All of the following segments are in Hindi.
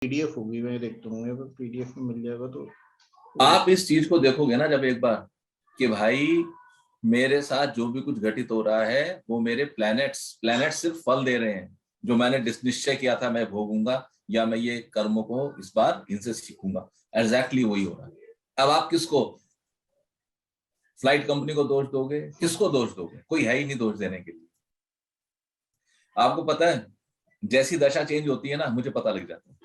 पीडीएफ होगी, मैं देखता हूँ मेरे पास पीडीएफ में मिल जाएगा। तो आप इस चीज को देखोगे ना जब एक बार कि भाई मेरे साथ जो भी कुछ घटित हो रहा है वो मेरे प्लैनेट्स सिर्फ फल दे रहे हैं, जो मैंने निश्चय किया था मैं भोगूंगा या मैं ये कर्मों को इस बार इनसे सीखूंगा, एग्जैक्टली वही हो रहा है। अब आप किसको, फ्लाइट कंपनी को दोष दोगे, किसको दोष दोगे? कोई है ही नहीं दोष देने के लिए। आपको पता है जैसी दशा चेंज होती है ना, मुझे पता लग जाता है।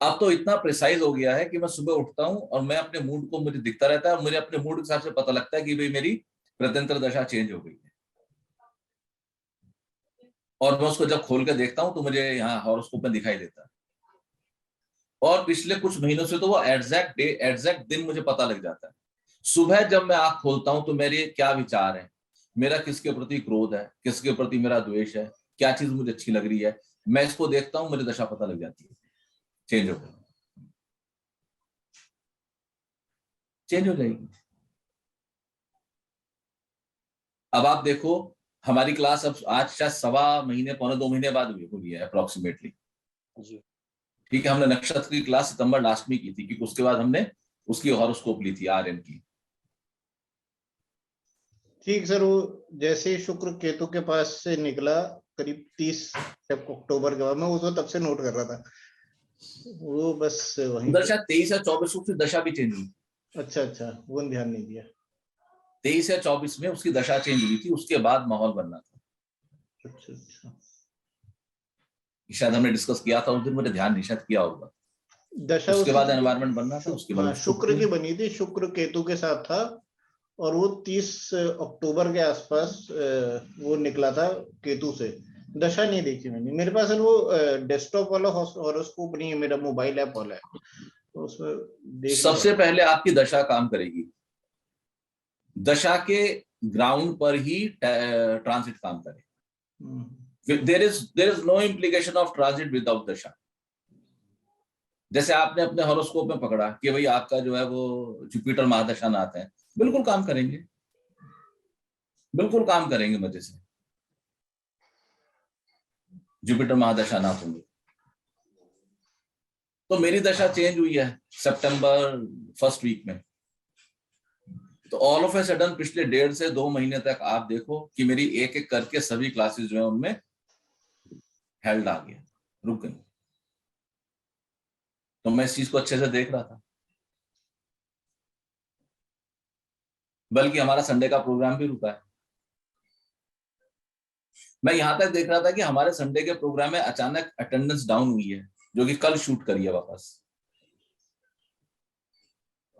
अब तो इतना प्रिसाइज हो गया है कि मैं सुबह उठता हूं और मैं अपने मूड को, मुझे दिखता रहता है और मुझे अपने मूड के हिसाब से पता लगता है कि भाई मेरी प्रत्यंतर दशा चेंज हो गई है। और मैं उसको जब खोल के देखता हूं तो मुझे यहाँ हॉरोस्कोप में दिखाई देता है। और पिछले कुछ महीनों से तो वो एग्जैक्ट दिन मुझे पता लग जाता है। सुबह जब मैं आंख खोलता हूं तो मेरे क्या विचार है, मेरा किसके प्रति क्रोध है, किसके प्रति मेरा द्वेष है, क्या चीज मुझे अच्छी लग रही है, मैं इसको देखता हूं, मुझे दशा पता लग जाती है, चेंज हो गई, चेंज हो जाएगी। अब आप देखो हमारी क्लास अब आज शायद 1.25 महीने, 1.25 महीने बाद हुई है अप्रोक्सीमेटली। ठीक है, हमने नक्षत्र की क्लास सितंबर लास्ट में की थी क्योंकि उसके बाद हमने उसकी हॉरोस्कोप ली थी आर्यन की। ठीक सर, वो जैसे शुक्र केतु के पास से निकला करीब 30 अक्टूबर के बाद, मैं उसको तब से नोट कर रहा था, वो बस वहीं उधर शायद 23 या 24 को उसकी दशा भी चेंज हुई। अच्छा अच्छा, वो ध्यान नहीं दिया। 23 या 24 में उसकी दशा चेंज हुई थी, उसके बाद माहौल बनना था। अच्छा अच्छा, शायद हमने डिस्कस किया था उस दिन, मुझे ध्यान नहीं, शायद किया होगा। दशा उसके बाद उसकी एनवायरनमेंट बनना था, उसके बाद शुक्र की बनी थी, शुक्र केतु के साथ था, और वो 30 अक्टूबर के आसपास वो निकला था केतु से। दशा नहीं देखी मैंने, मेरे पास वो डेस्कटॉप वाला हॉरोस्कोप नहीं है, मेरा मोबाइल ऐप वाला है, तो उसमें देख नहीं सबसे पा पहले आपकी दशा काम करेगी, दशा के ग्राउंड पर ही ट्रांजिट काम करे। There is no implication of transit without dasha. जैसे आपने अपने हॉरोस्कोप में पकड़ा कि भाई आपका जो है वो जुपिटर महादशा नाथ है, बिल्कुल काम करेंगे, बिल्कुल काम करेंगे मजे से, जुपिटर महादशा नाथ होंगे। तो मेरी दशा चेंज हुई है सितंबर फर्स्ट वीक में, तो ऑल ऑफ ए सडन पिछले 1.5 से 2 महीने तक आप देखो कि मेरी एक एक करके सभी क्लासेस जो है उनमें हेल्ड आ गया, रुक गई। तो मैं इस चीज को अच्छे से देख रहा था, बल्कि हमारा संडे का प्रोग्राम भी रुका है। मैं यहां तक देख रहा था कि हमारे संडे के प्रोग्राम में अचानक अटेंडेंस डाउन हुई है, जो कि कल शूट करी है वापस।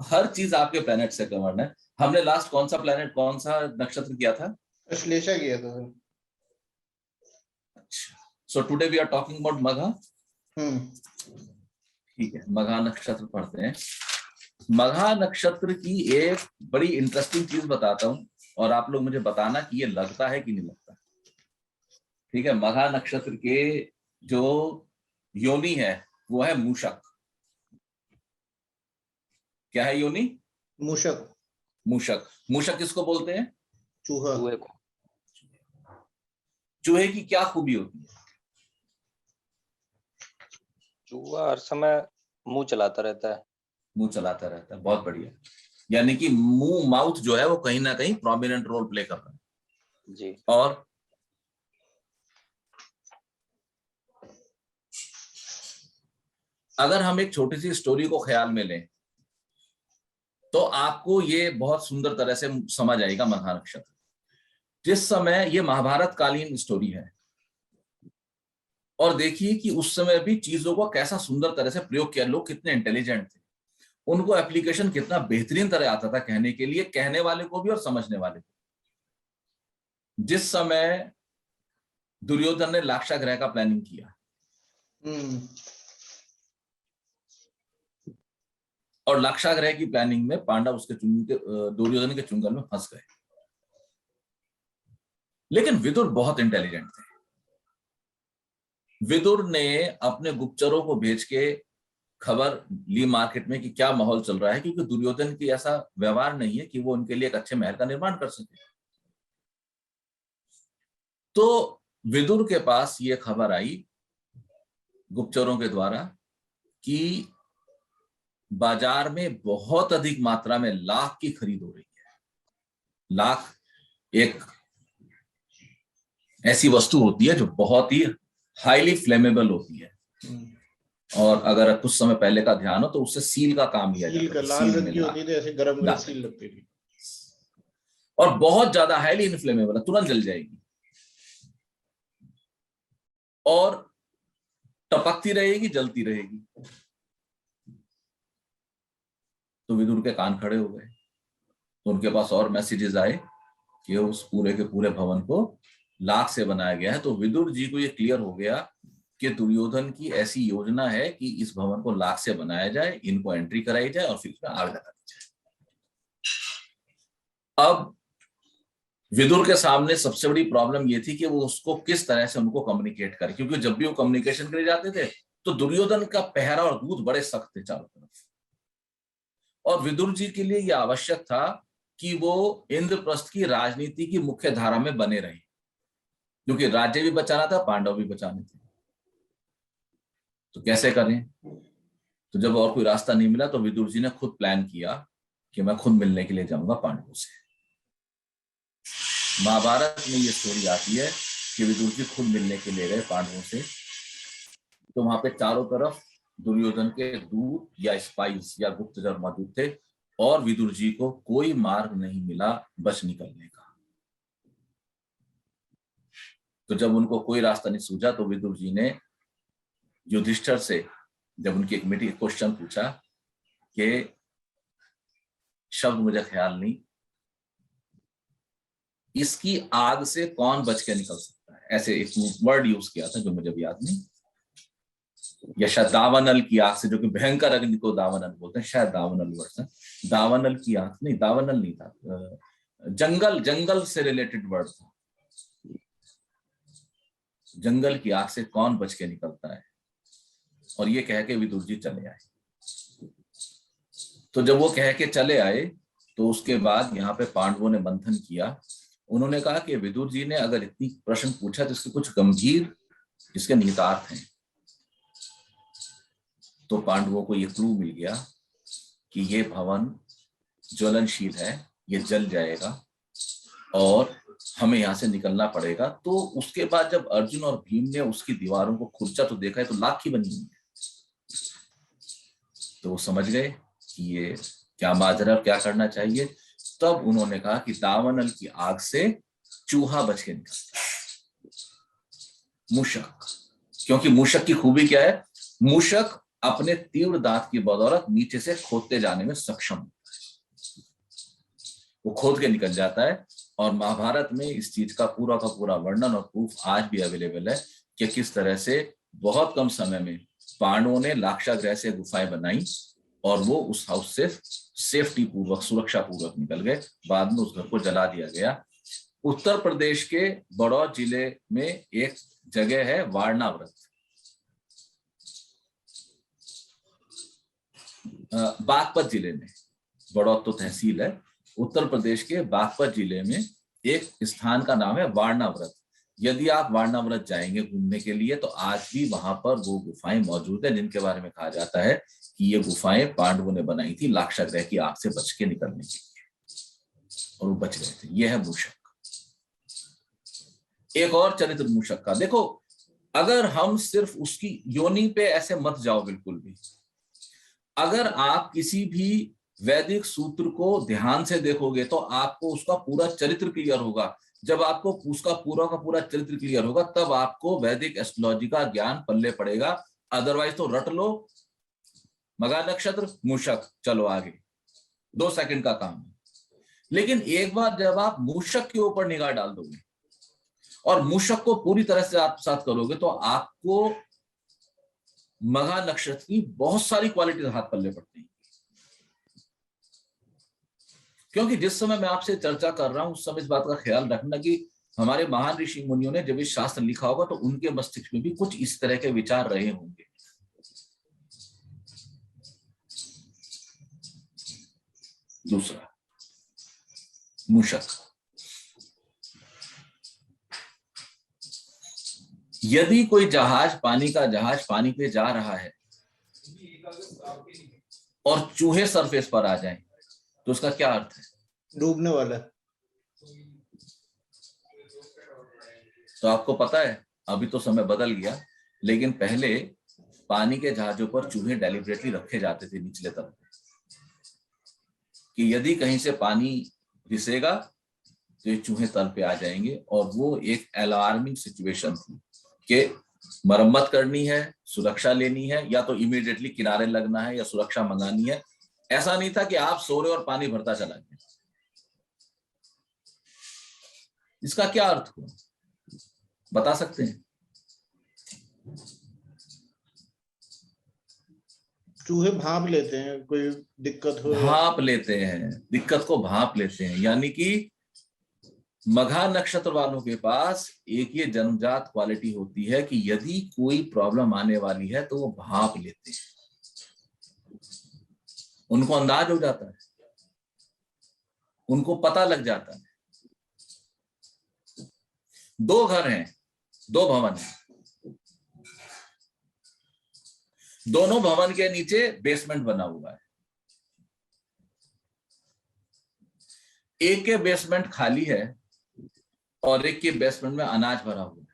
हर चीज आपके प्लेनेट से कवर्ड है। हमने लास्ट कौन सा प्लेनेट, कौन सा नक्षत्र किया था? अश्लेषा किया था सर। अच्छा, so today we are talking about Magha. ठीक है, मघा नक्षत्र पढ़ते हैं। मघा नक्षत्र की एक बड़ी इंटरेस्टिंग चीज बताता हूं और आप लोग मुझे बताना कि ये लगता है कि नहीं लगता। ठीक है, मघा नक्षत्र के जो योनि है वो है मूषक। क्या है योनि? मूषक। मूषक। मूषक किसको बोलते हैं? चूहा। चूहे को। चूहे की क्या खूबी होती है? चूहा हर समय मुंह चलाता रहता है। मुंह चलाता रहता है, बहुत बढ़िया। यानी कि मुंह, माउथ जो है वो कहीं ना कहीं प्रोमिनेंट रोल प्ले कर रहा है जी। और अगर हम एक छोटी सी स्टोरी को ख्याल में लें तो आपको ये बहुत सुंदर तरह से समझ आएगा। मघा नक्षत्र जिस समय, ये महाभारत कालीन स्टोरी है, और देखिए कि उस समय भी चीजों को कैसा सुंदर तरह से प्रयोग किया, लोग कितने इंटेलिजेंट थे, उनको एप्लीकेशन कितना बेहतरीन तरह आता था कहने के लिए, कहने वाले को भी और समझने वाले को। जिस समय दुर्योधन ने लाक्षागृह का प्लानिंग किया और लाक्षागृह की प्लानिंग में पांडव उसके दुर्योधन के चुंगल में फंस गए, लेकिन विदुर बहुत इंटेलिजेंट थे। विदुर ने अपने गुप्तचरों को भेज के खबर ली मार्केट में कि क्या माहौल चल रहा है, क्योंकि दुर्योधन की ऐसा व्यवहार नहीं है कि वो उनके लिए एक अच्छे महल का निर्माण कर सके। तो विदुर के पास ये खबर आई गुप्तचरों के द्वारा कि बाजार में बहुत अधिक मात्रा में लाख की खरीद हो रही है। लाख एक ऐसी वस्तु होती है जो बहुत ही हाईली फ्लेमेबल होती है, और अगर कुछ समय पहले का ध्यान हो तो उससे सील का काम लिया सील जाता का है। लाल रंग की होती थी, ऐसे गरम गरम सील लगती थी, और बहुत ज्यादा हाईली इनफ्लेमेबल है, तुरंत जल जाएगी और टपकती रहेगी, जलती रहेगी। तो विदुर के कान खड़े हो गए, तो उनके पास और मैसेजेस आए कि उस पूरे के पूरे भवन को लाख से बनाया गया है। तो विदुर जी को ये क्लियर हो गया कि दुर्योधन की ऐसी योजना है कि इस भवन को लाख से बनाया जाए, इनको एंट्री कराई जाए और फिर इसमें आग लगा दी जाए। अब विदुर के सामने सबसे बड़ी प्रॉब्लम ये थी कि वो उसको किस तरह से उनको कम्युनिकेट करे, क्योंकि जब भी वो कम्युनिकेशन करे जाते थे तो दुर्योधन का पहरा और दूत बड़े सख्त थे चारों तरफ, और विदुर जी के लिए यह आवश्यक था कि वो इंद्रप्रस्थ की राजनीति की मुख्य धारा में बने रहे, क्योंकि राज्य भी बचाना था, पांडव भी बचाने थे। तो कैसे करें? तो जब और कोई रास्ता नहीं मिला तो विदुर जी ने खुद प्लान किया कि मैं खुद मिलने के लिए जाऊंगा पांडवों से। महाभारत में ये स्टोरी आती है कि विदुर जी खुद मिलने के लिए गए पांडवों से। तो वहां पे चारों तरफ दुर्योधन के दूत या स्पाइस या गुप्तचर मौजूद थे, और विदुर जी को कोई मार्ग नहीं मिला बच निकलने का। तो जब उनको कोई रास्ता नहीं सूझा तो विदुर जी ने युधिष्ठिर से, जब उनकी एक मीटिंग क्वेश्चन पूछा कि शब्द मुझे ख्याल नहीं, इसकी आग से कौन बच के निकल सकता है, ऐसे एक वर्ड यूज किया था जो मुझे भी याद नहीं, या शायद दावानल की आग से, जो कि भयंकर अग्नि को दावानल बोलते हैं, शायद दावानल वर्ड था। दावानल की आग नहीं, दावानल नहीं था, जंगल से रिलेटेड वर्ड था। जंगल की आग से कौन बच के निकलता है, और ये कह के विदुर जी चले आए। तो जब वो कह के चले आए तो उसके बाद यहाँ पे पांडवों ने मंथन किया। उन्होंने कहा कि विदुर जी ने अगर इतनी प्रश्न पूछा तो इसके कुछ गंभीर इसके निहितार्थ हैं। तो पांडवों को ये क्लू मिल गया कि ये भवन ज्वलनशील है, ये जल जाएगा और हमें यहाँ से निकलना पड़ेगा। तो उसके बाद जब अर्जुन और भीम ने उसकी दीवारों को खुरचा तो देखा है तो लाख की बनी हुई है। तो वो समझ गए कि ये क्या माजरा, क्या करना चाहिए। तब उन्होंने कहा कि दावानल की आग से चूहा बच के निकलता है, मूषक। क्योंकि मूषक की खूबी क्या है? मूषक अपने तीव्र दांत की बदौलत नीचे से खोदते जाने में सक्षम होता है, वो खोद के निकल जाता है। और महाभारत में इस चीज का पूरा वर्णन और प्रूफ आज भी अवेलेबल है कि किस तरह से बहुत कम समय में पांडवों ने लाक्षागृह से गुफाएं बनाई और वो उस हाउस से सेफ्टी पूर्वक, सुरक्षा पूर्वक निकल गए। बाद में उस घर को जला दिया गया। उत्तर प्रदेश के बड़ौद जिले में एक जगह है वारणावृत, बागपत जिले में, बड़ौद तो तहसील है, उत्तर प्रदेश के बागपत जिले में एक स्थान का नाम है वारणावृत। यदि आप वारणावृत जाएंगे घूमने के लिए तो आज भी वहां पर वो गुफाएं मौजूद है जिनके बारे में कहा जाता है कि ये गुफाएं पांडवों ने बनाई थी लाक्षागृह की आग से बच के निकलने के लिए, और वो बच गए थे। यह है मूषक। एक और चरित्र मूषक का देखो, अगर हम सिर्फ उसकी योनि पे ऐसे मत जाओ बिल्कुल भी। अगर आप किसी भी वैदिक सूत्र को ध्यान से देखोगे तो आपको उसका पूरा चरित्र क्लियर होगा। जब आपको उसका पूरा का पूरा चरित्र क्लियर होगा तब आपको वैदिक एस्ट्रोलॉजी का ज्ञान पल्ले पड़ेगा। अदरवाइज तो रट लो मगा नक्षत्र मूषक, चलो आगे, 2 सेकंड का काम है। लेकिन एक बार जब आप मूषक के ऊपर निगाह डाल दोगे और मूषक को पूरी तरह से आप साथ करोगे तो आपको मघा नक्षत्र की बहुत सारी क्वालिटीज हाथ पल्ले पड़ती हैं। क्योंकि जिस समय मैं आपसे चर्चा कर रहा हूं उस समय इस बात का ख्याल रखना कि हमारे महान ऋषि मुनियों ने जब इस शास्त्र लिखा होगा तो उनके मस्तिष्क में भी कुछ इस तरह के विचार रहे होंगे। दूसरा, मूषक। यदि कोई पानी का जहाज पानी पे जा रहा है और चूहे सरफेस पर आ जाएं, तो उसका क्या अर्थ है? डूबने वाला। तो आपको पता है, अभी तो समय बदल गया, लेकिन पहले पानी के जहाजों पर चूहे डेलिबरेटली रखे जाते थे निचले तल पे, कि यदि कहीं से पानी रिसेगा तो ये चूहे तल पे आ जाएंगे। और वो एक अलार्मिंग सिचुएशन थी कि मरम्मत करनी है, सुरक्षा लेनी है, या तो इमीडिएटली किनारे लगना है या सुरक्षा मंगानी है। ऐसा नहीं था कि आप सो रहे और पानी भरता चला गया। इसका क्या अर्थ हुआ, बता सकते हैं? चूहे भांप लेते हैं, कोई दिक्कत हो भांप लेते हैं, दिक्कत को भांप लेते हैं। यानी कि मघा नक्षत्र वालों के पास एक ये जन्मजात क्वालिटी होती है कि यदि कोई प्रॉब्लम आने वाली है तो वो भांप लेते हैं। उनको अंदाज हो जाता है, उनको पता लग जाता है। 2 घर हैं, 2 भवन हैं, दोनों भवन के नीचे बेसमेंट बना हुआ है। एक के बेसमेंट खाली है और एक के बेसमेंट में अनाज भरा हुआ है।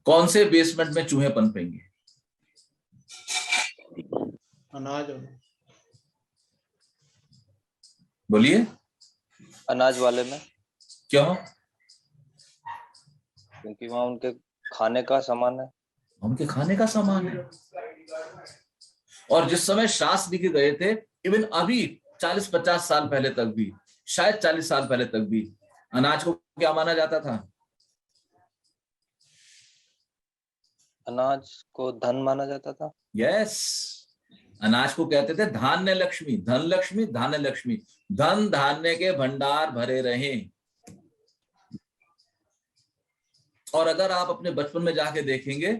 कौन से बेसमेंट में चूहे पनपेंगे? अनाज। बोलिए। अनाज वाले में। क्यों? क्योंकि वहां उनके खाने का सामान है। उनके खाने का सामान है। और जिस समय शास्त्र लिखे गए थे, इवन अभी 40-50 साल पहले तक भी, शायद 40 साल पहले तक भी, अनाज को क्या माना जाता था? अनाज को धन माना जाता था। यस, अनाज को कहते थे धान्य लक्ष्मी, धन लक्ष्मी, धान्य लक्ष्मी। धन धान्य के भंडार भरे रहें। और अगर आप अपने बचपन में जाके देखेंगे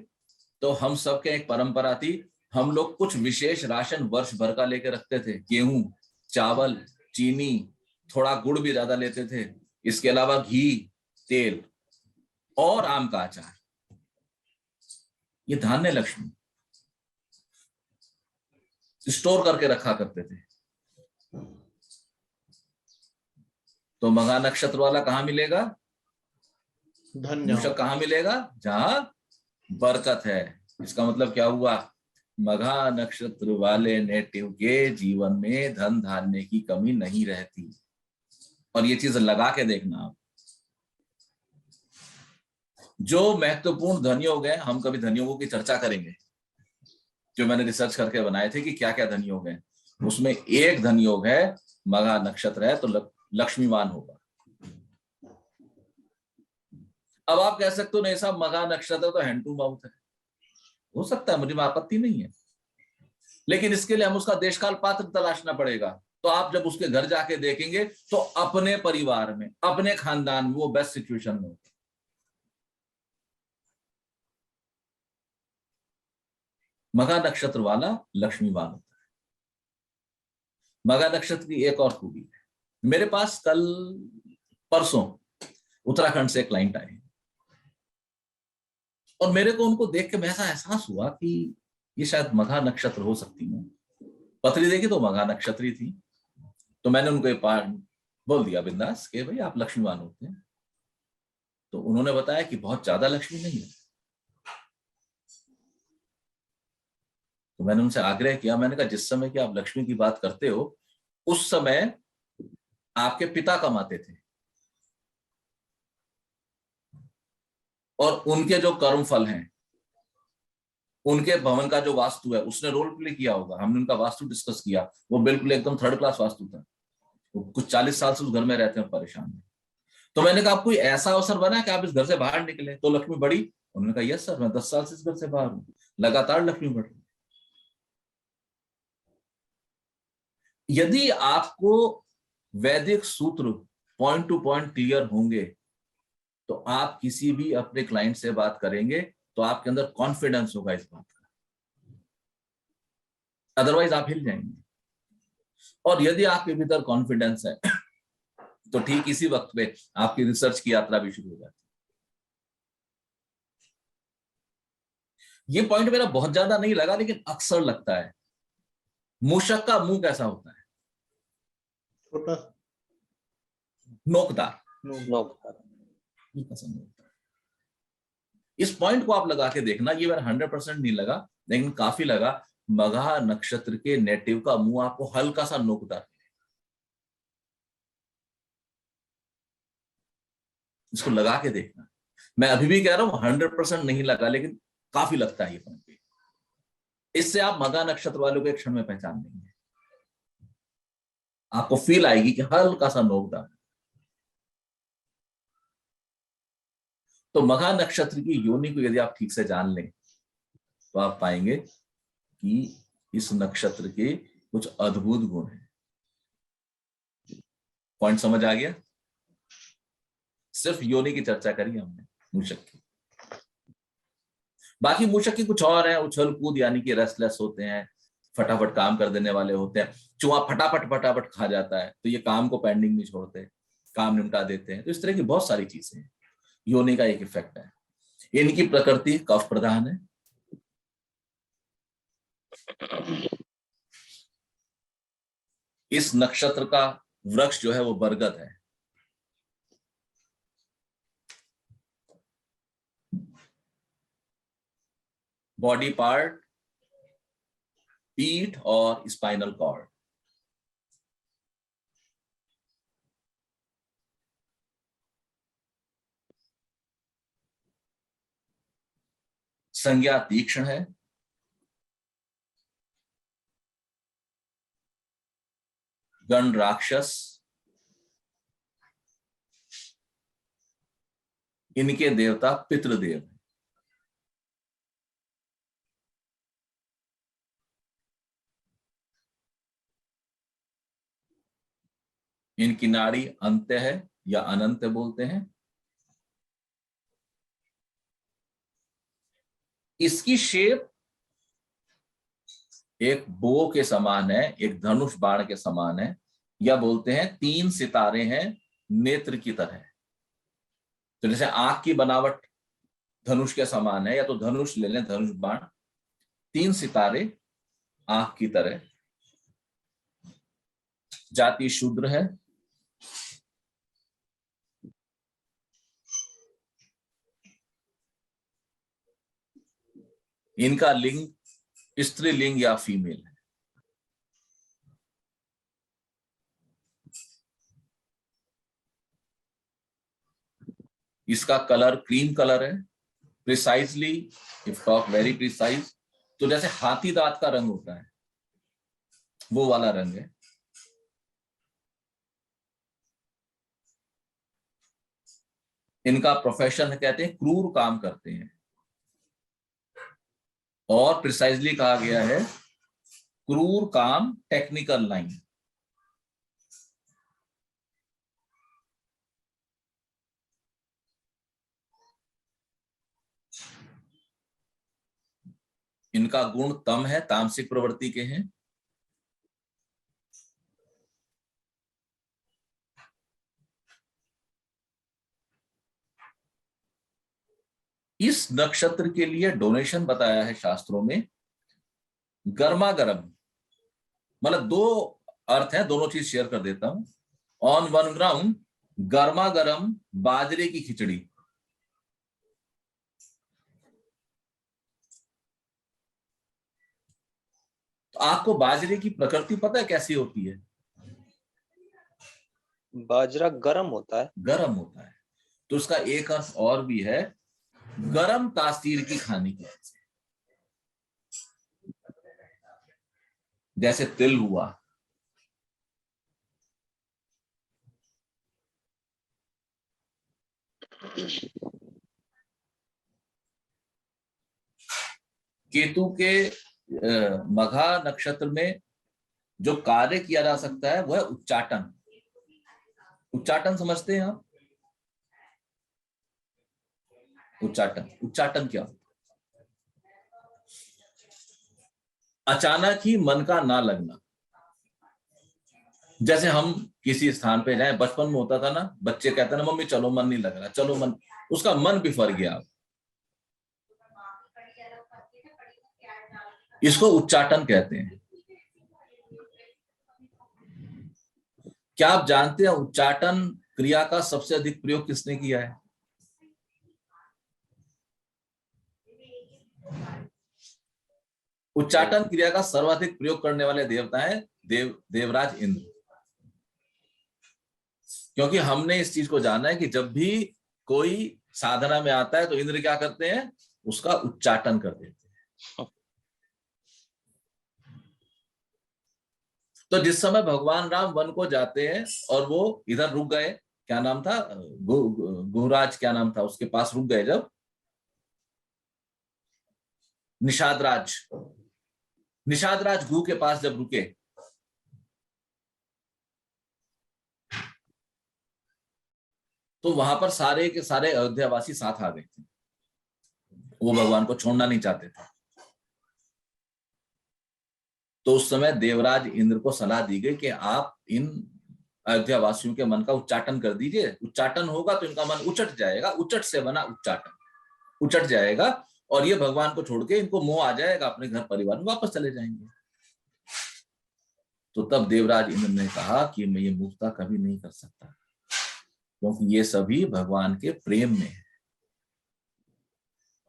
तो हम सबके एक परंपरा थी, हम लोग कुछ विशेष राशन वर्ष भर का लेके रखते थे। गेहूं, चावल, चीनी, थोड़ा गुड़ भी ज्यादा लेते थे, इसके अलावा घी, तेल और आम का अचार। ये धान्य लक्ष्मी स्टोर करके रखा करते थे। तो मघा नक्षत्र वाला कहां मिलेगा? मूषक कहां मिलेगा? जहां बरकत है। इसका मतलब क्या हुआ? मघा नक्षत्र वाले नेटिव के जीवन में धन धान्य की कमी नहीं रहती। और ये चीज लगा के देखना आप, जो महत्वपूर्ण धनयोग है, हम कभी धनयोगों की चर्चा करेंगे, जो मैंने रिसर्च करके बनाए थे कि क्या क्या धनयोग है, उसमें एक धनयोग है मघा नक्षत्र है तो लक्ष्मीवान होगा। अब आप कह सकते हो नहीं साहब, मघा नक्षत्र तो हैंड टू माउथ है। हो सकता है, मुझे आपत्ति नहीं है, लेकिन इसके लिए हम उसका देशकाल पात्र तलाशना पड़ेगा। तो आप जब उसके घर जाके देखेंगे तो अपने परिवार में, अपने खानदान में वो बेस्ट सिचुएशन में होगा। मघा नक्षत्र वाला लक्ष्मीवान होता है। मघा नक्षत्र की एक और खूबी है, मेरे पास कल परसों उत्तराखंड से क्लाइंट आए और मेरे को उनको देख के ऐसा एहसास हुआ कि ये शायद मघा नक्षत्र हो सकती है। पत्री देखी तो मघा नक्षत्री थी। तो मैंने उनको एक बार बोल दिया बिंदास कि भाई आप लक्ष्मीवान होते हैं। तो उन्होंने बताया कि बहुत ज्यादा लक्ष्मी नहीं है। तो मैंने उनसे आग्रह किया, मैंने कहा जिस समय की आप लक्ष्मी की बात करते हो उस समय आपके पिता कमाते थे और उनके जो कर्म फल हैं, उनके भवन का जो वास्तु है उसने रोल प्ले किया होगा। हमने उनका वास्तु डिस्कस किया, वो बिल्कुल एकदम 3rd क्लास वास्तु था। वो कुछ 40 साल से उस घर में रहते हैं, परेशान है। तो मैंने कहा कोई ऐसा अवसर बना कि आप इस घर से बाहर निकले तो लक्ष्मी बढ़ी? उन्होंने कहा यस सर, मैं 10 साल से इस घर से बाहर हूं, लगातार लक्ष्मी बढ़ रही। यदि आपको वैदिक सूत्र पॉइंट टू पॉइंट क्लियर होंगे तो आप किसी भी अपने क्लाइंट से बात करेंगे तो आपके अंदर कॉन्फिडेंस होगा इस बात का, अदरवाइज आप हिल जाएंगे। और यदि आपके भीतर कॉन्फिडेंस है तो ठीक इसी वक्त पे आपकी रिसर्च की यात्रा भी शुरू हो जाती है। ये पॉइंट मेरा बहुत ज्यादा नहीं लगा, लेकिन अक्सर लगता है। मूषक का मुंह कैसा होता है? छोटा, नोकदार। नोकदार। ये पसंद होता है। इस पॉइंट को आप लगा के देखना, ये मेरा 100% नहीं लगा, लेकिन काफी लगा। मघा नक्षत्र के नेटिव का मुंह आपको हल्का सा नोकदार, इसको लगा के देखना। मैं अभी भी कह रहा हूं 100% नहीं लगा, लेकिन काफी लगता है ये पॉइंट। इससे आप मघा नक्षत्र वालों को एक क्षण में पहचान लेंगे। आपको फील आएगी कि हल्का सा नोकदार। तो मघा नक्षत्र की योनि को यदि आप ठीक से जान लें तो आप पाएंगे कि इस नक्षत्र के कुछ अद्भुत गुण हैं। पॉइंट समझ आ गया? सिर्फ योनि की चर्चा करी हमने मूषक की। बाकी मूषक की कुछ और है, उछल कूद यानी कि रेस्टलेस होते हैं, फटाफट काम कर देने वाले होते हैं। चूहा फटाफट खा जाता है, तो ये काम को पेंडिंग नहीं छोड़ते, काम निपटा देते हैं। तो इस तरह की बहुत सारी चीजें हैं, योनि का एक इफेक्ट है। इनकी प्रकृति कफ प्रधान है। इस नक्षत्र का वृक्ष जो है वो बरगद है। बॉडी पार्ट पीठ और स्पाइनल कॉर्ड। संज्ञा तीक्ष्ण है। गण राक्षस। इनके देवता पितृदेव हैं। इनकी नाड़ी अंत्य है या अनंत बोलते हैं। इसकी शेप एक बो के समान है, एक धनुष बाण के समान है, या बोलते हैं 3 सितारे हैं नेत्र की तरह। तो जैसे आंख की बनावट धनुष के समान है, या तो धनुष ले लें, धनुष बाण, 3 सितारे आंख की तरह। जाति शूद्र है। इनका लिंग स्त्रीलिंग या फीमेल है। इसका कलर क्रीम कलर है। Precisely if talk very precise, तो जैसे हाथी दांत का रंग होता है वो वाला रंग है। इनका प्रोफेशन कहते हैं क्रूर काम करते हैं, और प्रिसाइजली कहा गया है क्रूर काम टेक्निकल लाइन। इनका गुण तम है, तामसिक प्रवृत्ति के हैं। इस नक्षत्र के लिए डोनेशन बताया है शास्त्रों में गर्मा गर्म, मतलब 2 अर्थ है, दोनों चीज शेयर कर देता हूं। ऑन वन ग्राउंड गर्मा गर्म बाजरे की खिचड़ी। तो आपको बाजरे की प्रकृति पता है कैसी होती है? बाजरा गर्म होता है। गर्म होता है। तो उसका एक अर्थ और भी है, गरम तासीर की खाने की, जैसे तिल हुआ। केतु के मघा नक्षत्र में जो कार्य किया जा सकता है वह उच्चाटन। उच्चाटन समझते हैं आप? उच्चाटन क्या? अचानक ही मन का ना लगना। जैसे हम किसी स्थान पे जाए, बचपन में होता था ना, बच्चे कहते ना मम्मी चलो मन नहीं लग रहा, चलो मन, उसका मन बिफर गया। इसको उच्चाटन कहते हैं। क्या आप जानते हैं उच्चाटन क्रिया का सबसे अधिक प्रयोग किसने किया है? उच्चाटन क्रिया का सर्वाधिक प्रयोग करने वाले देवता हैं देवराज इंद्र। क्योंकि हमने इस चीज को जाना है कि जब भी कोई साधना में आता है तो इंद्र क्या करते हैं? उसका उच्चाटन कर देते हैं। तो जिस समय भगवान राम वन को जाते हैं और वो इधर रुक गए, क्या नाम था, गुहराज क्या नाम था, उसके पास रुक गए, जब निषादराज गुह के पास जब रुके तो वहां पर सारे के सारे अयोध्यावासी साथ आ गए थे। वो भगवान को छोड़ना नहीं चाहते थे। तो उस समय देवराज इंद्र को सलाह दी गई कि आप इन अयोध्यावासियों के मन का उच्चाटन कर दीजिए। उच्चाटन होगा तो इनका मन उचट जाएगा, उचट से बना उच्चाटन, उचट जाएगा और ये भगवान को छोड़ के इनको मोह आ जाएगा, अपने घर परिवार में वापस चले जाएंगे। तो तब देवराज इंद्र ने कहा कि मैं ये मूर्खता कभी नहीं कर सकता, क्योंकि ये सभी भगवान के प्रेम में है,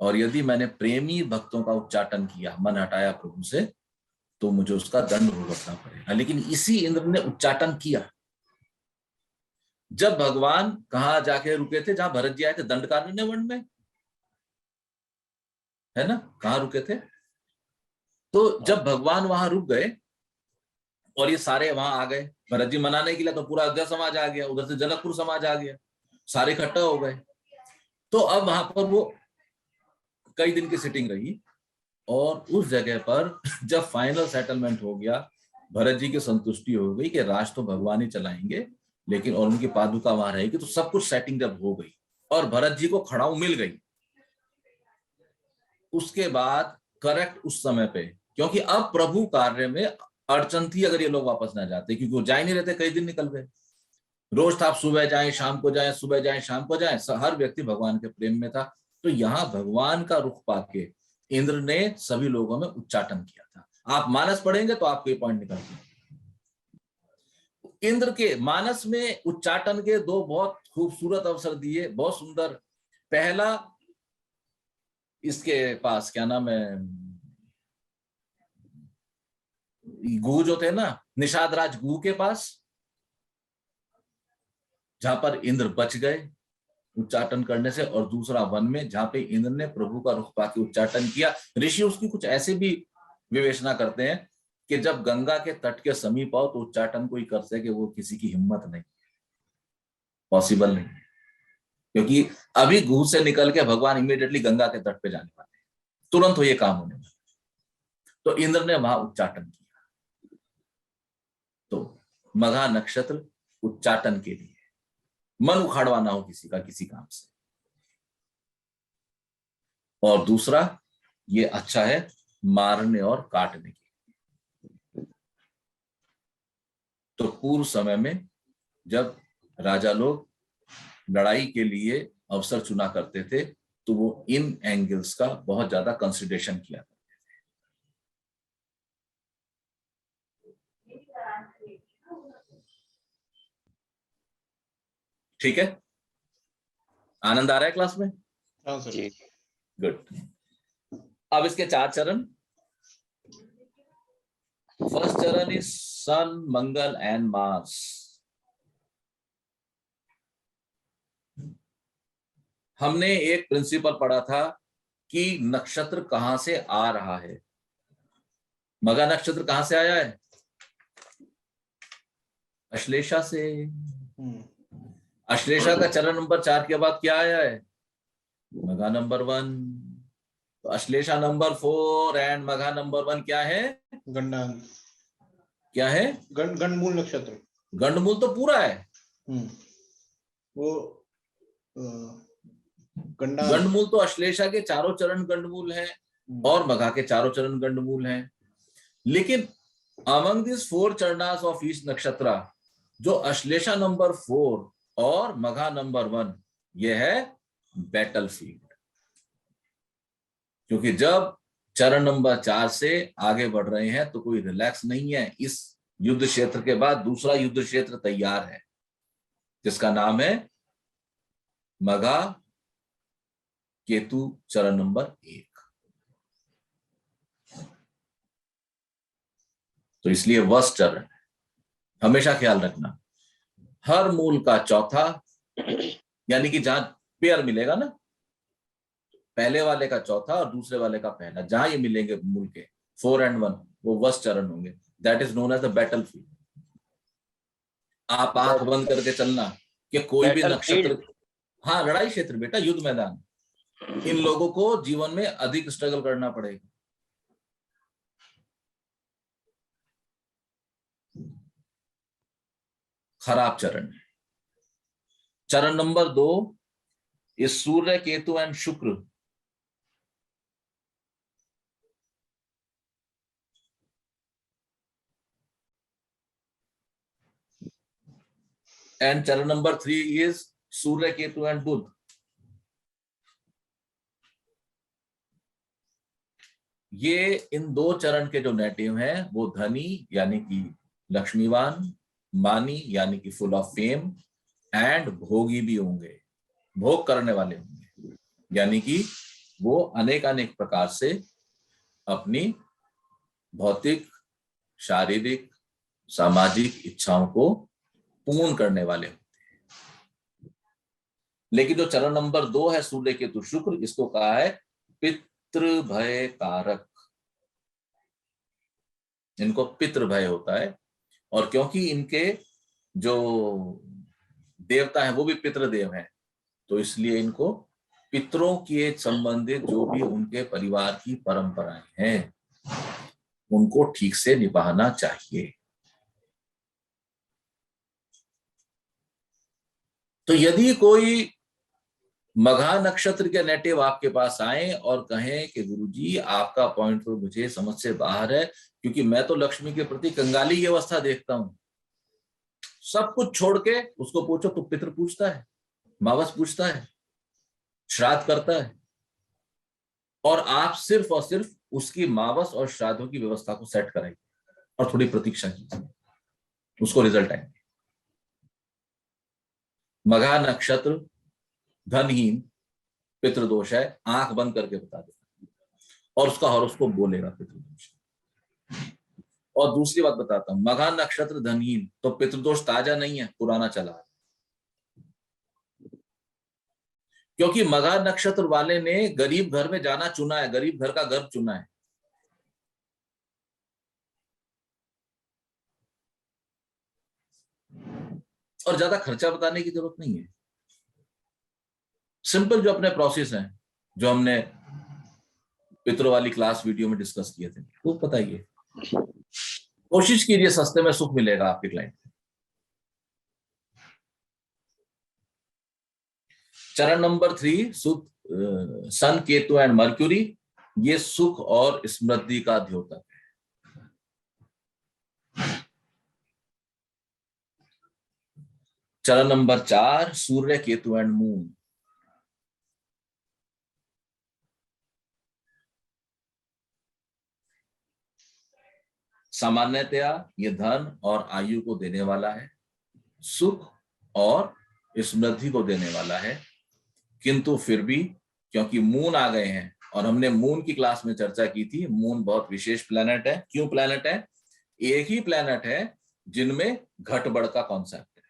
और यदि मैंने प्रेमी भक्तों का उच्चाटन किया, मन हटाया प्रभु से, तो मुझे उसका दंड भुगतना पड़ेगा। लेकिन इसी इंद्र ने उच्चाटन किया। जब भगवान कहाँ जाके रुके थे? जहां भरत जी आए थे, दंडकारण्य वन में, है ना, कहाँ रुके थे? तो जब भगवान वहां रुक गए और ये सारे वहां आ गए, भरत जी मनाने के लिए, तो पूरा अयोध्या समाज आ गया, उधर से जनकपुर समाज आ गया, सारे इकट्ठा हो गए। तो अब वहां पर वो कई दिन की सिटिंग रही और उस जगह पर जब फाइनल सेटलमेंट हो गया, भरत जी की संतुष्टि हो गई कि राज तो भगवान ही चलाएंगे, लेकिन और उनकी पादुका वहां रहेगी, तो सब कुछ सेटिंग जब हो गई और भरत जी को खड़ाऊ मिल गई, उसके बाद करेक्ट उस समय पे, क्योंकि अब प्रभु कार्य में अड़चन थी अगर ये लोग वापस ना जाते, क्योंकि वो जा ही नहीं रहते, कई दिन निकल गए। रोज था आप सुबह जाएं शाम को जाएं, सुबह जाएं शाम को जाएं, हर व्यक्ति भगवान के प्रेम में था। तो यहाँ भगवान का रुख पाके इंद्र ने सभी लोगों में उच्चाटन किया था। आप मानस पढ़ेंगे तो आपको ये पॉइंट निकलते। इंद्र के मानस में उच्चाटन के दो बहुत खूबसूरत अवसर दिए, बहुत सुंदर। पहला, इसके पास क्या नाम है, गुह जो थे ना, निषादराज गुह के पास, जहां पर इंद्र बच गए उच्चाटन करने से, और दूसरा वन में, जहां पे इंद्र ने प्रभु का रुख पाके उच्चाटन किया। ऋषि उसकी कुछ ऐसे भी विवेचना करते हैं कि जब गंगा के तट के समीप आओ तो उच्चाटन कोई कर सके, वो किसी की हिम्मत नहीं, पॉसिबल नहीं, क्योंकि अभी गुह से निकल के भगवान इमीडिएटली गंगा के तट पे जाने वाले, तुरंत हो ये काम होने वाला। तो इंद्र ने वहां उच्चाटन किया। तो मघा नक्षत्र उच्चाटन के लिए, मन उखाड़वाना हो किसी का किसी काम से। और दूसरा ये अच्छा है मारने और काटने के। तो पूर्व समय में जब राजा लोग लड़ाई के लिए अवसर चुना करते थे तो वो इन एंगल्स का बहुत ज्यादा कंसिडरेशन किया करते थे। ठीक है, आनंद आ रहा है क्लास में? हाँ सर। गुड। अब इसके 4 चरण। First charan is sun, Mangal and Mars. हमने एक प्रिंसिपल पढ़ा था कि नक्षत्र कहां से आ रहा है। मघा नक्षत्र कहां से आया है? अश्लेषा से। अश्लेषा का चरण नंबर 4 के बाद क्या आया है? मघा नंबर 1। तो Ashlesha number 4 and Magha number 1 क्या है? गंडान। क्या है? गंडमूल नक्षत्र। गंडमूल तो पूरा है। वो गंडमूल तो अश्लेषा के चारों चरण गंडमूल है और मघा के चारों चरण गंडमूल हैं। लेकिन अमंग दिस 4 चरणास ऑफ ईच नक्षत्र, जो अश्लेषा नंबर 4 और मघा नंबर 1, यह है बैटलफील्ड। क्योंकि जब चरण नंबर 4 से आगे बढ़ रहे हैं, तो कोई रिलैक्स नहीं है। इस युद्ध क्षेत्र के बाद दूसरा युद्ध क्षेत्र तैयार है, जिसका नाम है मघा केतु चरण नंबर 1। तो इसलिए वश चरण हमेशा ख्याल रखना, हर मूल का चौथा, यानी कि जहां पेयर मिलेगा ना, पहले वाले का चौथा और दूसरे वाले का पहला, जहां ये मिलेंगे मूल के 4 और 1, वो वश चरण होंगे। That is known as the battlefield. आप आंख बंद करके चलना कि कोई भी नक्षत्र, हाँ लड़ाई क्षेत्र बेटा, युद्ध मैदान, इन लोगों को जीवन में अधिक स्ट्रगल करना पड़ेगा। खराब चरण। चरण number 2 is Surya Ketu and Shukra and चरण number 3 is Surya Ketu and Budh. ये इन 2 चरण के जो नेटिव हैं वो धनी यानी कि लक्ष्मीवान, मानी यानी कि फुल ऑफ फेम, एंड भोगी भी होंगे, भोग करने वाले होंगे, यानी कि वो अनेक अनेक प्रकार से अपनी भौतिक, शारीरिक, सामाजिक इच्छाओं को पूर्ण करने वाले होते हैं। लेकिन जो चरण नंबर 2 है सूर्य केतु शुक्र, इसको कहा है पितृ भय कारक। इनको पितृ भय होता है, और क्योंकि इनके जो देवता हैं वो भी पितृदेव हैं, तो इसलिए इनको पितरों के संबंधित जो भी उनके परिवार की परंपराएं हैं उनको ठीक से निभाना चाहिए। तो यदि कोई मघा नक्षत्र के नेटिव आपके पास आए और कहें कि गुरुजी आपका पॉइंट तो मुझे समझ से बाहर है, क्योंकि मैं तो लक्ष्मी के प्रति कंगाली की अवस्था देखता हूं, सब कुछ छोड़ के उसको पूछो तो पितृ पूछता है, मावस पूछता है, श्राद्ध करता है, और आप सिर्फ और सिर्फ उसकी मावस और श्राद्धों की व्यवस्था को सेट कराइए और थोड़ी प्रतीक्षा कीजिए, उसको रिजल्ट आएंगे। मघा नक्षत्र धनहीन, पितृदोष है, आंख बंद करके बता देगा और उसका हॉरोस्कोप बोलेगा पितृदोष। और दूसरी बात बताता हूं, मघा नक्षत्र धनहीन तो पितृदोष ताजा नहीं है, पुराना चला है, क्योंकि मघा नक्षत्र वाले ने गरीब घर में जाना चुना है, गरीब घर का घर चुना है। और ज्यादा खर्चा बताने की जरूरत नहीं है, सिंपल जो अपने प्रोसेस हैं जो हमने पितरों वाली क्लास वीडियो में डिस्कस किए थे वो बताइए। कोशिश कीजिए, सस्ते में सुख मिलेगा आपके क्लाइंट। चरण number 3 sun Ketu and Mercury, ये सुख और स्मृति का द्योतक है। चरण number 4 Surya Ketu and moon, सामान्यतया ये धन और आयु को देने वाला है, सुख और स्मृति को देने वाला है, किंतु फिर भी क्योंकि मून आ गए हैं, और हमने मून की क्लास में चर्चा की थी, मून बहुत विशेष प्लेनेट है। क्यों प्लेनेट है? एक ही प्लेनेट है जिनमें घट बढ़ का कॉन्सेप्ट है।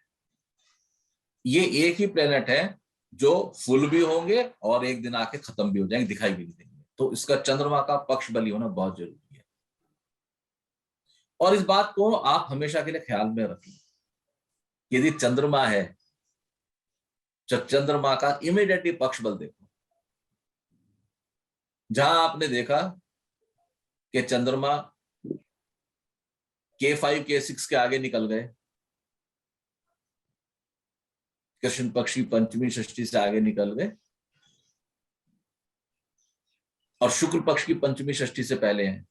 ये एक ही प्लेनेट है जो फुल भी होंगे और एक दिन आके खत्म भी हो जाएंगे, दिखाई भी नहीं देंगे। तो इसका चंद्रमा का पक्ष बली होना बहुत जरूरी है, और इस बात को आप हमेशा के लिए ख्याल में रखें। यदि चंद्रमा है, चंद्रमा का इमीडिएटली पक्ष बल देखो। जहां आपने देखा कि चंद्रमा K5 K6 के आगे निकल गए, कृष्ण पक्ष की पंचमी षष्ठी से आगे निकल गए, और शुक्ल पक्ष की पंचमी षष्ठी से पहले हैं,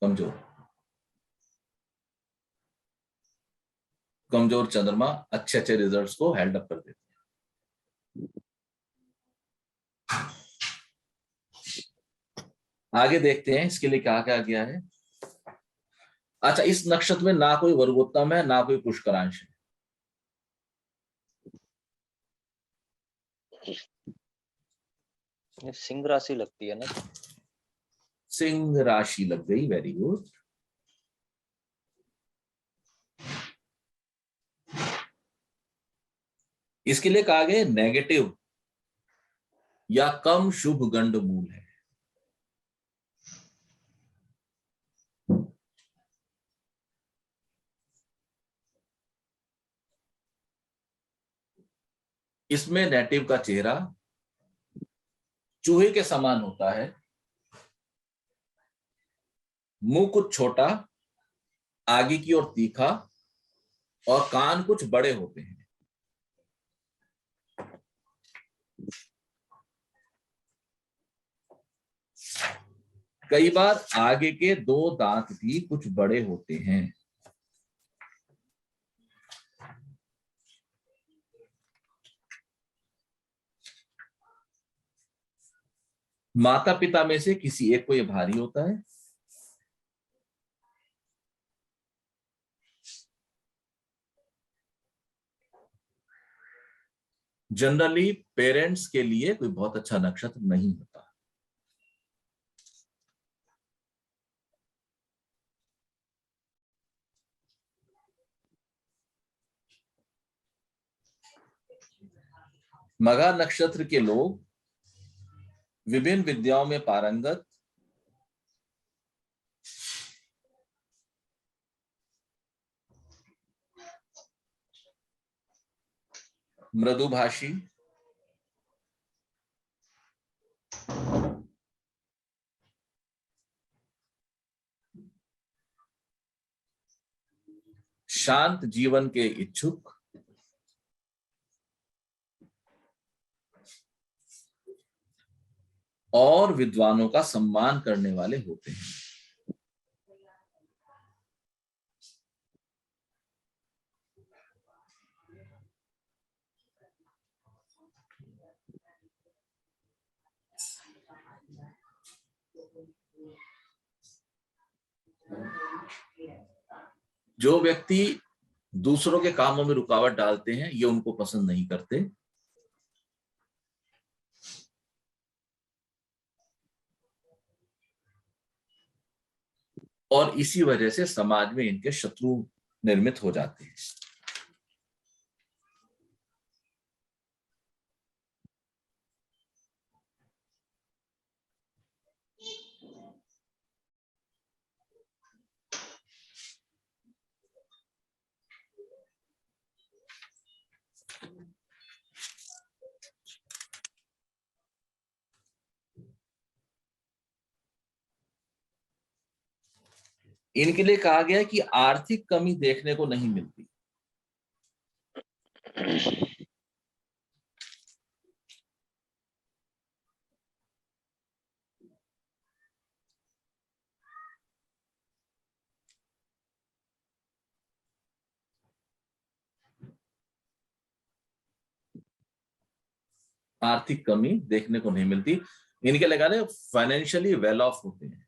कमजोर। कमजोर चंद्रमा अच्छे अच्छे रिजल्ट्स को हेल्ड अप कर देते हैं। आगे देखते हैं इसके लिए क्या क्या गया है। अच्छा, इस नक्षत्र में ना कोई वर्गोत्तम है ना कोई पुष्करांश है। ये सिंह राशि लगती है ना? सिंह राशि लग गई, वेरी गुड। इसके लिए कहा गया नेगेटिव या कम शुभ गंड मूल है। इसमें नेटिव का चेहरा चूहे के समान होता है, मुंह कुछ छोटा, आगे की ओर तीखा और कान कुछ बड़े होते हैं। कई बार आगे के 2 दांत भी कुछ बड़े होते हैं। माता पिता में से किसी एक को यह भारी होता है। जनरली पेरेंट्स के लिए कोई बहुत अच्छा नक्षत्र नहीं होता। मघा नक्षत्र के लोग विभिन्न विद्याओं में पारंगत, मृदुभाषी, शांत जीवन के इच्छुक, और विद्वानों का सम्मान करने वाले होते हैं। जो व्यक्ति दूसरों के कामों में रुकावट डालते हैं ये उनको पसंद नहीं करते, और इसी वजह से समाज में इनके शत्रु निर्मित हो जाते हैं। इनके लिए कहा गया है कि आर्थिक कमी देखने को नहीं मिलती। आर्थिक कमी देखने को नहीं मिलती। इनके लगा रहे फाइनेंशियली वेल ऑफ होते हैं।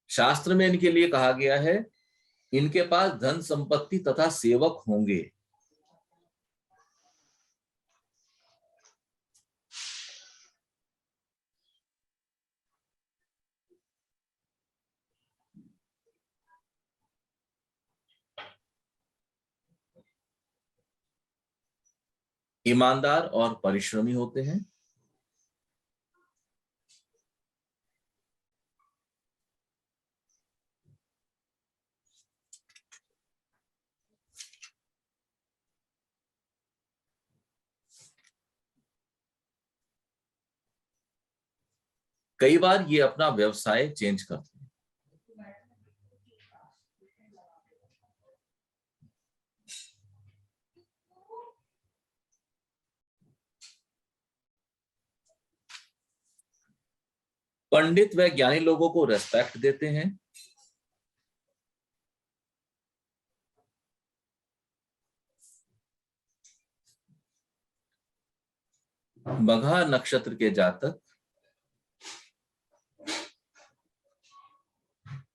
शास्त्र में इनके लिए कहा गया है इनके पास धन संपत्ति तथा सेवक होंगे। ईमानदार और परिश्रमी होते हैं। कई बार ये अपना व्यवसाय चेंज करते हैं। पंडित व ज्ञानी लोगों को रेस्पेक्ट देते हैं। मघा नक्षत्र के जातक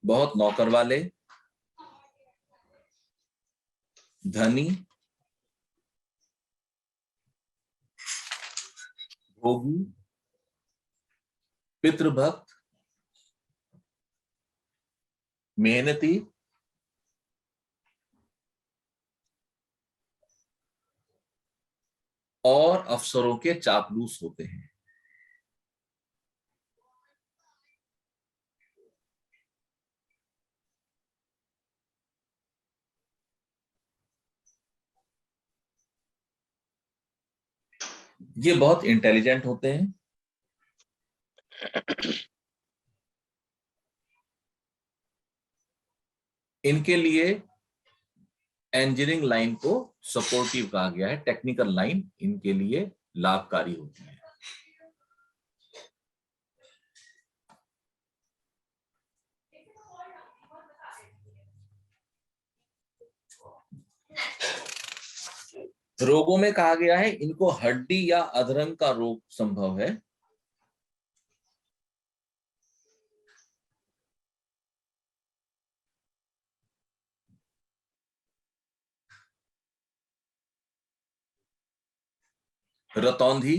बहुत नौकर वाले, धनी, भोगी, पितृभक्त, मेहनती, और अफसरों के चापलूस होते हैं। ये बहुत इंटेलिजेंट होते हैं, इनके लिए इंजीनियरिंग लाइन को सपोर्टिव कहा गया है, टेक्निकल लाइन इनके लिए लाभकारी होती है। रोगों में कहा गया है इनको हड्डी या अधरंग का रोग संभव है। रतौंधी,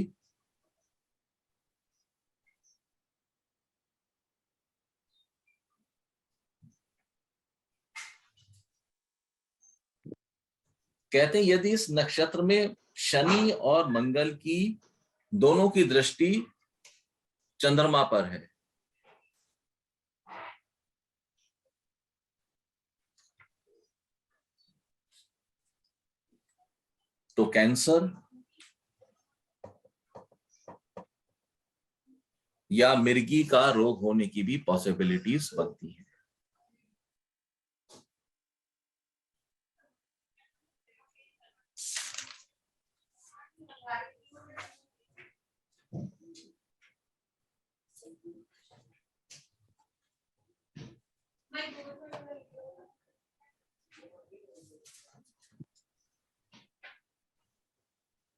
कहते हैं यदि इस नक्षत्र में शनि और मंगल की दोनों की दृष्टि चंद्रमा पर है तो कैंसर या मिर्गी का रोग होने की भी पॉसिबिलिटीज बनती है।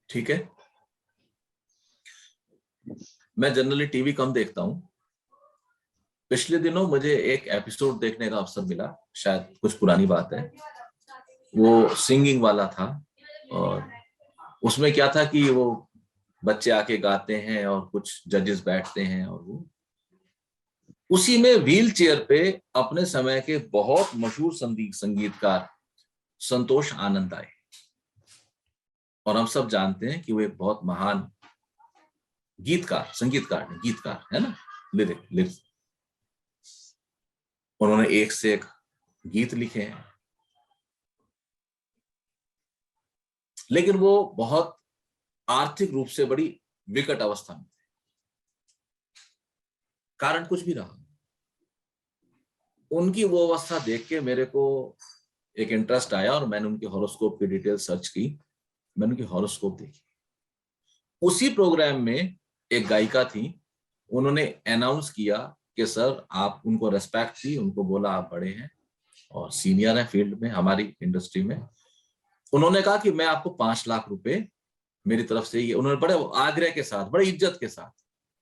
ठीक है, मैं जनरली टीवी कम देखता हूं। पिछले दिनों मुझे एक एपिसोड देखने का अवसर मिला, शायद कुछ पुरानी बात है, वो सिंगिंग वाला था और उसमें क्या था कि वो बच्चे आके गाते हैं और कुछ जजेस बैठते हैं और वो उसी में व्हील चेयर पे अपने समय के बहुत मशहूर संगीतकार संतोष आनंद आए और हम सब जानते हैं कि वो एक बहुत महान गीतकार है ना, लिरिक्स उन्होंने एक से एक गीत लिखे हैं, लेकिन वो बहुत आर्थिक रूप से बड़ी विकट अवस्था में थे। कारण कुछ भी रहा, उनकी वो अवस्था देख के मेरे को एक इंटरेस्ट आया और मैंने उनके हॉरोस्कोप की डिटेल सर्च की, मैंने उनकी हॉरोस्कोप देखी। उसी प्रोग्राम में एक गायिका थी, उन्होंने अनाउंस किया कि सर आप उनको रेस्पेक्ट दी, उनको बोला आप बड़े हैं और सीनियर हैं फील्ड में, हमारी इंडस्ट्री में। उन्होंने कहा कि मैं आपको 5 लाख रुपए मेरी तरफ से, ये उन्होंने बड़े आग्रह के साथ, बड़े इज्जत के साथ,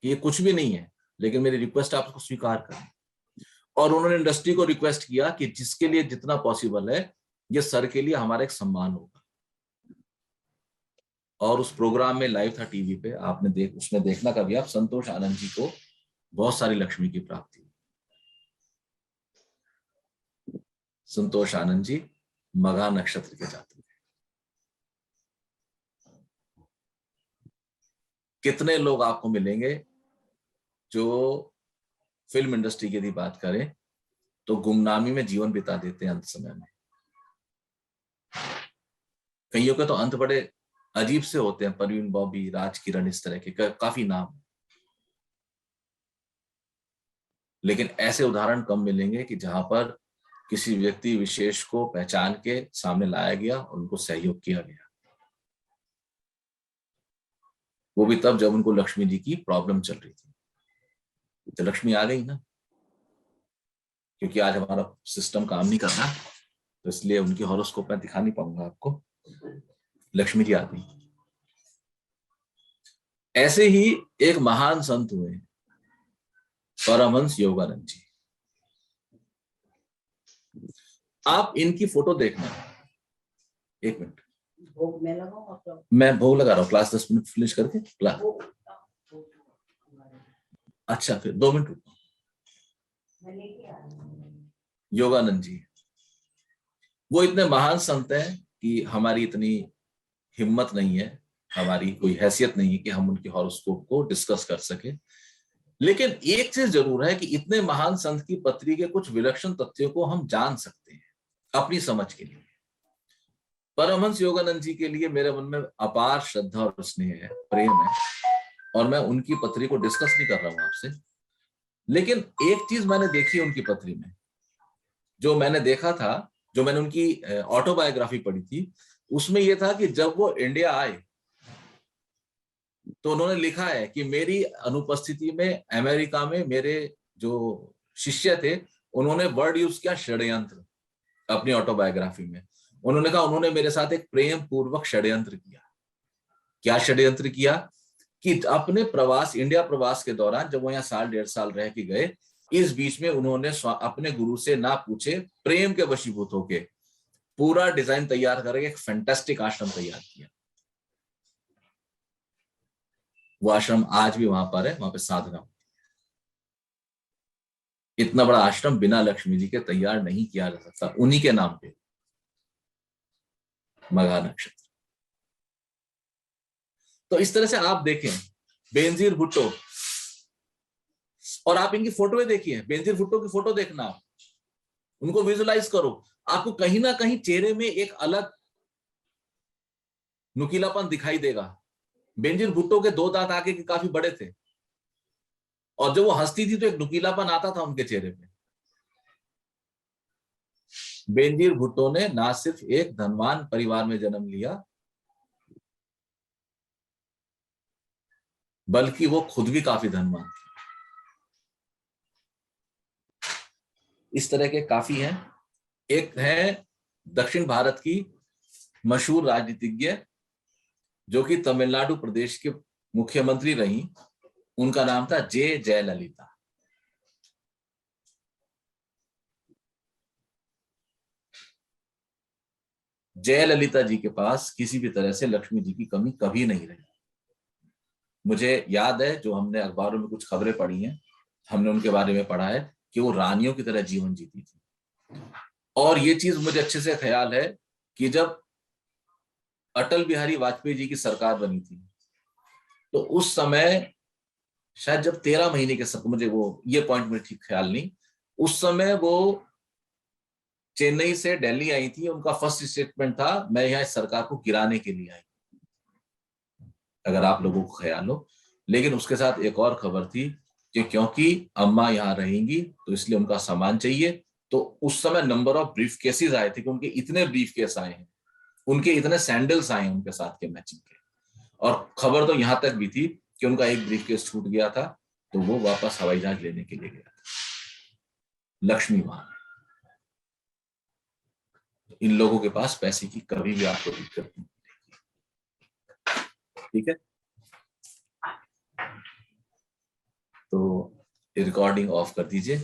कि ये कुछ भी नहीं है लेकिन मेरी रिक्वेस्ट आप उसको स्वीकार करें। और उन्होंने इंडस्ट्री को रिक्वेस्ट किया कि जिसके लिए जितना पॉसिबल है ये सर के लिए हमारा एक सम्मान होगा। और उस प्रोग्राम में लाइव था टीवी पे, आपने उसमें देखना कभी आप, संतोष आनंद जी को बहुत सारी लक्ष्मी की प्राप्ति हुई। संतोष आनंद जी मघा नक्षत्र के जातक। कितने लोग आपको मिलेंगे जो फिल्म इंडस्ट्री की यदि बात करें तो गुमनामी में जीवन बिता देते हैं अंत समय में। कईयों के तो अंत बड़े अजीब से होते हैं, परवीन बॉबी, राज किरण, इस तरह के काफी नाम, लेकिन ऐसे उदाहरण कम मिलेंगे कि जहां पर किसी व्यक्ति विशेष को पहचान के सामने लाया गया और उनको सहयोग किया गया, वो भी तब जब उनको लक्ष्मी जी की प्रॉब्लम चल रही थी। तो लक्ष्मी आ गई ना, क्योंकि आज हमारा सिस्टम काम नहीं कर रहा, तो इसलिए उनकी हॉरोस्कोप में दिखा नहीं पाऊंगा आपको। लक्ष्मी जी आ गई। ऐसे ही एक महान संत हुए परमहंस योगानंद जी। आप इनकी फोटो देखना। एक मिनट, मैं भोग लगा रहा हूँ, क्लास 10 मिनट फिनिश करके क्लास। अच्छा, फिर 2 मिनट रुको। योगानंद जी वो इतने महान संत हैं कि हमारी इतनी हिम्मत नहीं है, हमारी कोई हैसियत नहीं है कि हम उनके हॉरोस्कोप को डिस्कस कर सके। लेकिन एक चीज जरूर है कि इतने महान संत की पत्री के कुछ विलक्षण तथ्यों को हम जान सकते हैं अपनी समझ के लिए। परमहंस योगानंद जी के लिए मेरे मन में अपार श्रद्धा और स्नेह है, प्रेम है, और मैं उनकी पत्री को डिस्कस नहीं कर रहा हूं आपसे। लेकिन एक चीज मैंने देखी उनकी पत्री में, जो मैंने देखा था, जो मैंने उनकी ऑटोबायोग्राफी पढ़ी थी, उसमें यह था कि जब वो इंडिया आए तो उन्होंने लिखा है कि मेरी अनुपस्थिति में अमेरिका में मेरे जो शिष्य थे उन्होंने वर्ड यूज किया षड्यंत्र। अपनी ऑटोबायोग्राफी में उन्होंने कहा उन्होंने मेरे साथ एक प्रेम पूर्वक षड्यंत्र किया। क्या षड्यंत्र किया कि अपने प्रवास, इंडिया प्रवास के दौरान जब वो यहाँ 1.5 साल रह के गए, इस बीच में उन्होंने अपने गुरु से ना पूछे प्रेम के वशीभूत होके पूरा डिजाइन तैयार करके एक फैंटास्टिक आश्रम तैयार किया। वो आश्रम आज भी वहां पर है, वहां पे साधना। इतना बड़ा आश्रम बिना लक्ष्मी जी के तैयार नहीं किया जा सकता, उन्हीं के नाम पे, मघा नक्षत्र। तो इस तरह से आप देखें बेनजीर भुट्टो, और आप इनकी फोटो देखिए, बेनजीर भुट्टो की फोटो देखना, आप उनको विजुलाइज करो, आपको कहीं ना कहीं चेहरे में एक अलग नुकीलापन दिखाई देगा। बेनजीर भुट्टो के 2 दांत आगे के काफी बड़े थे, और जब वो हंसती थी तो एक नुकीलापन आता था उनके चेहरे पे। बेनजीर भुट्टो ने ना सिर्फ एक धनवान परिवार में जन्म लिया, बल्कि वो खुद भी काफी धनवान थे। इस तरह के काफी हैं। एक है दक्षिण भारत की मशहूर राजनीतिज्ञ जो कि तमिलनाडु प्रदेश के मुख्यमंत्री रही, उनका नाम था जयललिता। जयललिता जी के पास किसी भी तरह से लक्ष्मी जी की कमी कभी नहीं रही। मुझे याद है, जो हमने अखबारों में कुछ खबरें पढ़ी हैं, हमने उनके बारे में पढ़ा है कि वो रानियों की तरह जीवन जीती थी। और ये चीज मुझे अच्छे से ख्याल है कि जब अटल बिहारी वाजपेयी जी की सरकार बनी थी तो उस समय शायद जब 13 महीने के सब, मुझे वो ये पॉइंट में ठीक ख्याल नहीं, उस समय वो चेन्नई से दिल्ली आई थी। उनका फर्स्ट स्टेटमेंट था मैं यहाँ इस सरकार को गिराने के लिए आई, अगर आप लोगों को ख्याल हो। लेकिन उसके साथ एक और खबर थी कि क्योंकि अम्मा यहाँ रहेंगी तो इसलिए उनका सामान चाहिए। तो उस समय नंबर ऑफ ब्रीफ केसेस आए थे कि उनके इतने ब्रीफ केस आए हैं, उनके इतने सैंडल्स आए हैं उनके साथ के मैचिंग के। और खबर तो यहां तक भी थी कि उनका एक ब्रीफ केस छूट गया था तो वो वापस हवाई जहाज लेने के लिए गया था। लक्ष्मी वहां, इन लोगों के पास पैसे की कभी भी आपको दिक्कत नहीं। ठीक है, तो रिकॉर्डिंग ऑफ कर दीजिए।